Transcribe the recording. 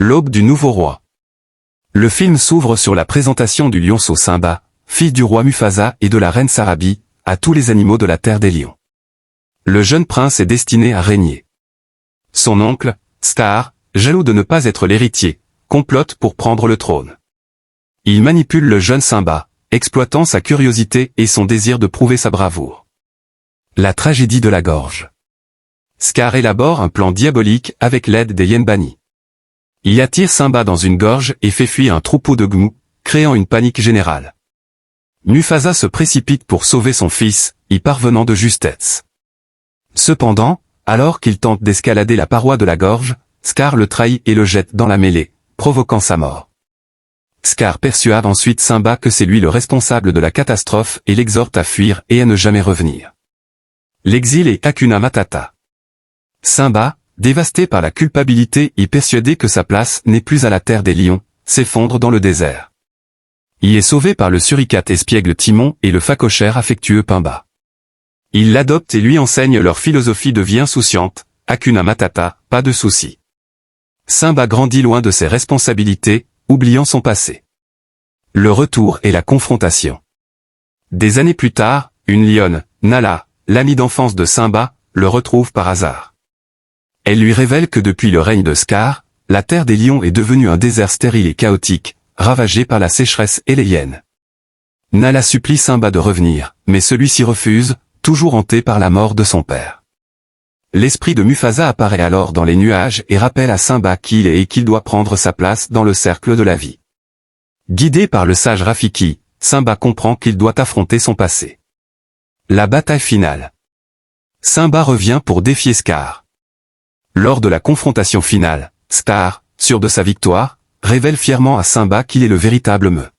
L'aube du nouveau roi. Le film s'ouvre sur la présentation du lionceau Simba, fils du roi Mufasa et de la reine Sarabi, à tous les animaux de la terre des lions. Le jeune prince est destiné à régner. Son oncle, Scar, jaloux de ne pas être l'héritier, complote pour prendre le trône. Il manipule le jeune Simba, exploitant sa curiosité et son désir de prouver sa bravoure. La tragédie de la gorge. Scar élabore un plan diabolique avec l'aide des Yenbani. Il attire Simba dans une gorge et fait fuir un troupeau de gnous, créant une panique générale. Mufasa se précipite pour sauver son fils, y parvenant de justesse. Cependant, alors qu'il tente d'escalader la paroi de la gorge, Scar le trahit et le jette dans la mêlée, provoquant sa mort. Scar persuade ensuite Simba que c'est lui le responsable de la catastrophe et l'exhorte à fuir et à ne jamais revenir. L'exil est Hakuna Matata. Simba, dévasté par la culpabilité et persuadé que sa place n'est plus à la terre des lions, s'effondre dans le désert. Il est sauvé par le suricate espiègle Timon et le phacochère affectueux Pumba. Il l'adopte et lui enseigne leur philosophie de vie insouciante, Hakuna Matata, pas de soucis. Simba grandit loin de ses responsabilités, oubliant son passé. Le retour et la confrontation. Des années plus tard, une lionne, Nala, l'amie d'enfance de Simba, le retrouve par hasard. Elle lui révèle que depuis le règne de Scar, la terre des lions est devenue un désert stérile et chaotique, ravagé par la sécheresse et les hyènes. Nala supplie Simba de revenir, mais celui-ci refuse, toujours hanté par la mort de son père. L'esprit de Mufasa apparaît alors dans les nuages et rappelle à Simba qui il est et qu'il doit prendre sa place dans le cercle de la vie. Guidé par le sage Rafiki, Simba comprend qu'il doit affronter son passé. La bataille finale. Simba revient pour défier Scar. Lors de la confrontation finale, Scar, sûr de sa victoire, révèle fièrement à Simba qu'il est le véritable Me.